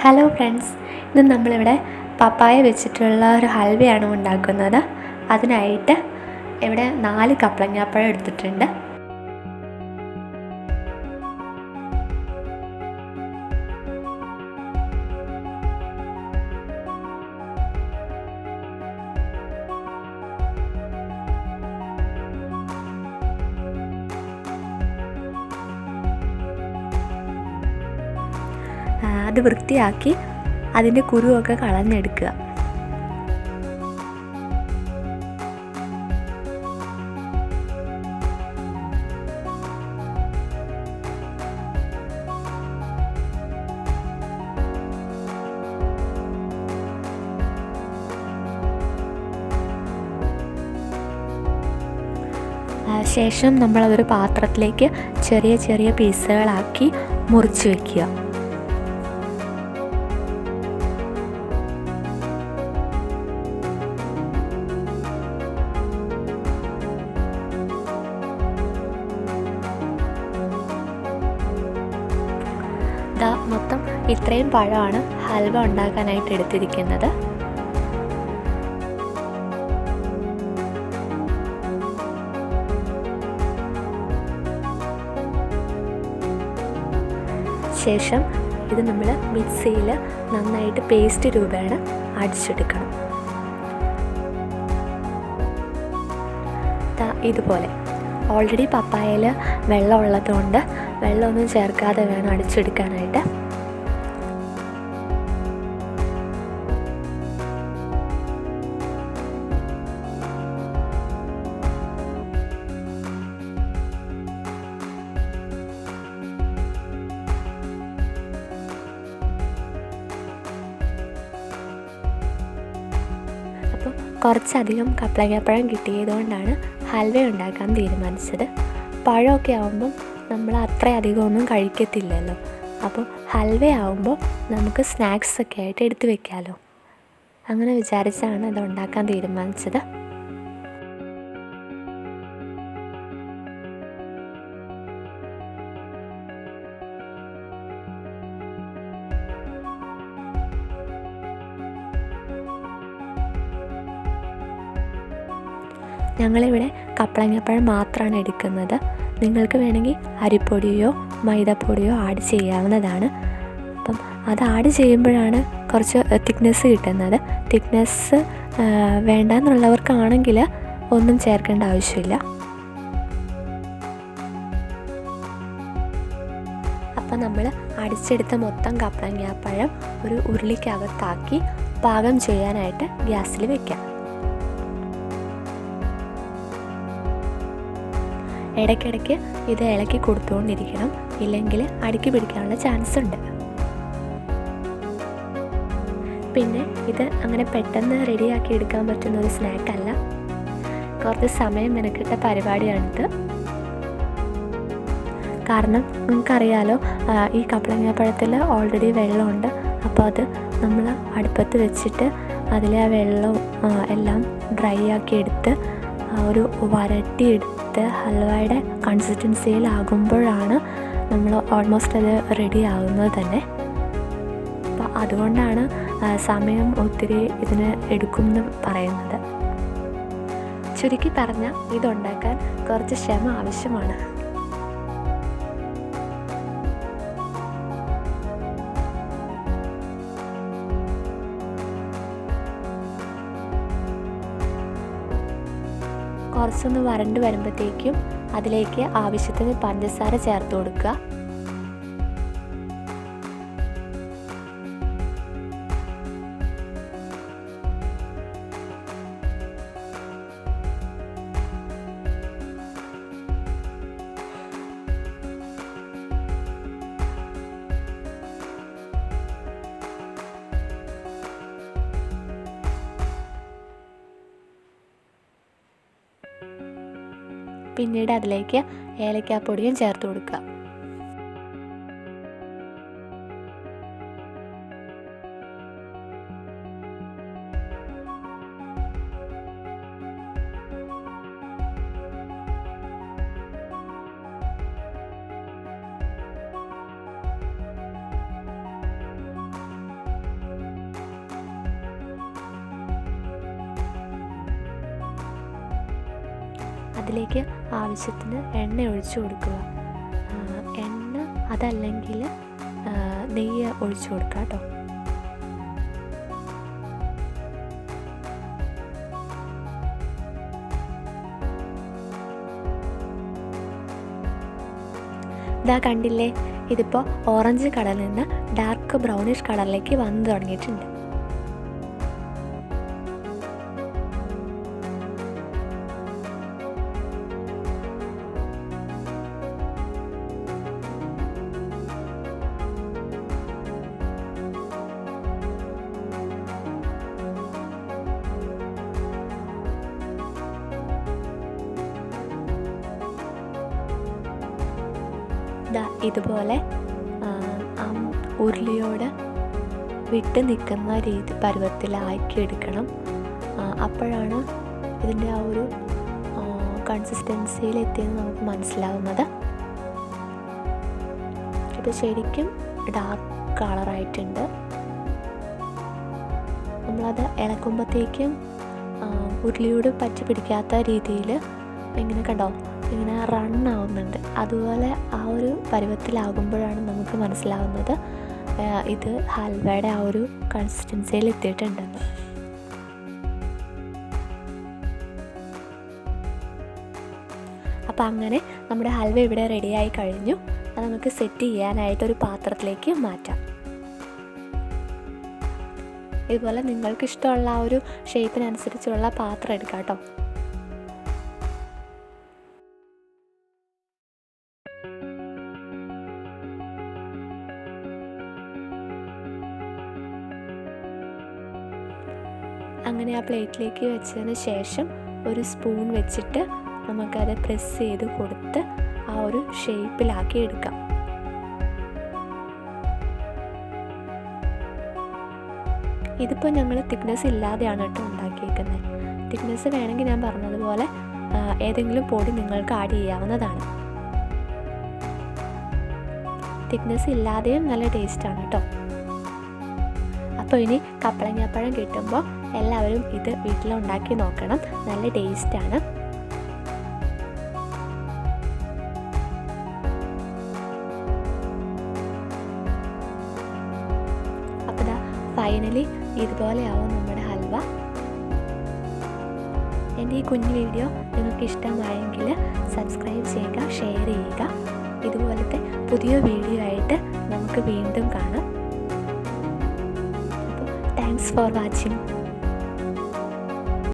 Hello friends, ഇന്ന് നമ്മളിവിടെ പപ്പായ വെച്ചിട്ടുള്ള ഒരു ഹൽവയാണ് ഉണ്ടാക്കുന്നത്. അതിനായിട്ട് ഇവിടെ 4 കപ്ലങ്ങാപ്പഴം എടുത്തിട്ടുണ്ട്. അത് വൃത്തിയാക്കി അതിൻ്റെ കുരുവൊക്കെ കളഞ്ഞെടുക്കുക. ശേഷം നമ്മളതൊരു പാത്രത്തിലേക്ക് ചെറിയ ചെറിയ പീസുകളാക്കി മുറിച്ച് വയ്ക്കുക. മൊത്തം ഇത്രയും പഴമാണ് ഹൽവ ഉണ്ടാക്കാനായിട്ട് എടുത്തിരിക്കുന്നത്. ശേഷം ഇത് നമ്മൾ മിക്സിയിൽ നന്നായിട്ട് പേസ്റ്റ് രൂപേണ അടിച്ചെടുക്കണം. ഇതുപോലെ ഓൾറെഡി പപ്പായയിൽ വെള്ളം ഉള്ളതുകൊണ്ട് വെള്ളമൊന്നും ചേർക്കാതെ വേണം അടിച്ചെടുക്കാനായിട്ട്. അപ്പോൾ കുറച്ചധികം കപ്ലങ്ങാപ്പഴം കിട്ടിയതുകൊണ്ടാണ് ഹൽവ ഉണ്ടാക്കാൻ തീരുമാനിച്ചത്. പഴമൊക്കെ ആകുമ്പം നമ്മൾ അത്രയധികം ഒന്നും കഴിക്കത്തില്ലല്ലോ. അപ്പോൾ ഹൽവ ആകുമ്പോൾ നമുക്ക് സ്നാക്സൊക്കെ ആയിട്ട് എടുത്തു വെക്കാമല്ലോ. അങ്ങനെ വിചാരിച്ചാണ് അത് ഉണ്ടാക്കാൻ തീരുമാനിച്ചത്. ഞങ്ങളിവിടെ കപ്ലങ്ങാപ്പഴം മാത്രമാണ് എടുക്കുന്നത്. നിങ്ങൾക്ക് വേണമെങ്കിൽ അരിപ്പൊടിയോ മൈദപ്പൊടിയോ ആഡ് ചെയ്യാവുന്നതാണ്. അപ്പം അത് ആഡ് ചെയ്യുമ്പോഴാണ് കുറച്ച് തിക്നെസ് കിട്ടുന്നത്. തിക്നെസ് വേണ്ടെന്നുള്ളവർക്കാണെങ്കിൽ ഒന്നും ചേർക്കേണ്ട ആവശ്യമില്ല. അപ്പം നമ്മൾ അടിച്ചെടുത്ത മൊത്തം കപ്ലങ്ങാപ്പഴം ഒരു ഉരുളിക്കകത്താക്കി പാകം ചെയ്യാനായിട്ട് ഗ്യാസിൽ വെക്കാം. ഇടയ്ക്കിടയ്ക്ക് ഇത് ഇളക്കി കൊടുത്തുകൊണ്ടിരിക്കണം, ഇല്ലെങ്കിൽ അടുക്കി പിടിക്കാനുള്ള ചാൻസ് ഉണ്ട്. പിന്നെ ഇത് അങ്ങനെ പെട്ടെന്ന് റെഡിയാക്കി എടുക്കാൻ പറ്റുന്ന ഒരു സ്നാക്കല്ല. കുറച്ച് സമയം മെനക്കെട്ട പരിപാടിയാണിത്. കാരണം നിങ്ങൾക്കറിയാലോ, ഈ കപ്ലങ്ങാപ്പഴത്തിൽ ഓൾറെഡി വെള്ളമുണ്ട്. അപ്പോൾ അത് നമ്മൾ അടുപ്പത്ത് വെച്ചിട്ട് അതിലെ ആ വെള്ളവും എല്ലാം ഡ്രൈ ആക്കി എടുത്ത് ഒരു വരട്ടിയെടുത്ത് ഹൽവയുടെ കൺസിസ്റ്റൻസിയിലാകുമ്പോഴാണ് നമ്മൾ ഓൾമോസ്റ്റ് അത് റെഡി ആകുന്നത് തന്നെ. അപ്പോൾ അതുകൊണ്ടാണ് സമയം ഒത്തിരി ഇതിന് എടുക്കുമെന്ന് പറയുന്നത്. ചുരുക്കി പറഞ്ഞാൽ ഇതുണ്ടാക്കാൻ കുറച്ച് ക്ഷമ ആവശ്യമാണ്. കുറച്ചൊന്ന് വരണ്ട് വരുമ്പോഴത്തേക്കും അതിലേക്ക് ആവശ്യത്തിന് പഞ്ചസാര ചേർത്ത് കൊടുക്കുക. പിന്നീട് അതിലേക്ക് ഏലക്കാപ്പൊടിയും ചേർത്ത് കൊടുക്കുക. അതിലേക്ക് ആവശ്യത്തിന് എണ്ണ ഒഴിച്ചു കൊടുക്കുക. എണ്ണ അതല്ലെങ്കിൽ നെയ്യ് ഒഴിച്ചു കൊടുക്കുക കേട്ടോ. ഇതാ കണ്ടില്ലേ, ഇതിപ്പോൾ ഓറഞ്ച് കളറിൽ നിന്ന് ഡാർക്ക് ബ്രൗണിഷ് കളറിലേക്ക് വന്നു തുടങ്ങിയിട്ടുണ്ട്. ഇതുപോലെ ഉരുളിയോട് വിട്ട് നിൽക്കുന്ന പരുവത്തിലാക്കി എടുക്കണം. അപ്പോഴാണ് ഇതിൻ്റെ ആ ഒരു കൺസിസ്റ്റൻസിയിൽ എത്തിയെന്ന് നമുക്ക് മനസ്സിലാവുന്നത്. ഇത് ശരിക്കും ഡാർക്ക് കളറായിട്ടുണ്ട്. നമ്മളത് ഇളക്കുമ്പോഴത്തേക്കും ഉരുളിയോട് പറ്റി പിടിക്കാത്ത രീതിയിൽ ഇങ്ങനെ കണ്ടോ, ഇങ്ങനെ റണ്ണാവുന്നുണ്ട്. അതുപോലെ ആ ഒരു പരുവത്തിലാകുമ്പോഴാണ് നമുക്ക് മനസ്സിലാവുന്നത് ഇത് ഹൽവയുടെ ആ ഒരു കൺസിസ്റ്റൻസിയിൽ എത്തിയിട്ടുണ്ടെന്ന്. അപ്പം അങ്ങനെ നമ്മുടെ ഹൽവ ഇവിടെ റെഡിയായി കഴിഞ്ഞു. അത് നമുക്ക് സെറ്റ് ചെയ്യാനായിട്ടൊരു പാത്രത്തിലേക്ക് മാറ്റാം. ഇതുപോലെ നിങ്ങൾക്ക് ഇഷ്ടമുള്ള ആ ഒരു ഷേപ്പിനനുസരിച്ചുള്ള പാത്രം എടുക്കാം കേട്ടോ. അങ്ങനെ ആ പ്ലേറ്റിലേക്ക് വെച്ചതിന് ശേഷം ഒരു സ്പൂൺ വെച്ചിട്ട് നമുക്കത് പ്രസ് ചെയ്ത് കൊടുത്ത് ആ ഒരു ഷേപ്പിലാക്കി എടുക്കാം. ഇതിപ്പോൾ ഞങ്ങൾ തിക്നെസ് ഇല്ലാതെയാണ് കേട്ടോ ഉണ്ടാക്കിയിരിക്കുന്നത്. തിക്നെസ് വേണമെങ്കിൽ ഞാൻ പറഞ്ഞതുപോലെ ഏതെങ്കിലും പൊടി നിങ്ങൾക്ക് ആഡ് ചെയ്യാവുന്നതാണ്. തിക്നെസ് ഇല്ലാതെയും നല്ല ടേസ്റ്റാണ് കേട്ടോ. അപ്പോൾ ഇനി കപ്പളങ്ങാപ്പഴം കിട്ടുമ്പോൾ എല്ലാവരും ഇത് വീട്ടിലുണ്ടാക്കി നോക്കണം. നല്ല ടേസ്റ്റാണ്. അപ്പോൾ ഇതാ ഫൈനലി ഇതുപോലെയാവും നമ്മുടെ ഹൽവ. എൻ്റെ ഈ കുഞ്ഞു വീഡിയോ നിങ്ങൾക്ക് ഇഷ്ടമായെങ്കിൽ സബ്സ്ക്രൈബ് ചെയ്യുക, ഷെയർ ചെയ്യുക. ഇതുപോലത്തെ പുതിയ വീഡിയോ ആയിട്ട് നമുക്ക് വീണ്ടും കാണാം. അപ്പോൾ താങ്ക്സ് ഫോർ വാച്ചിങ്.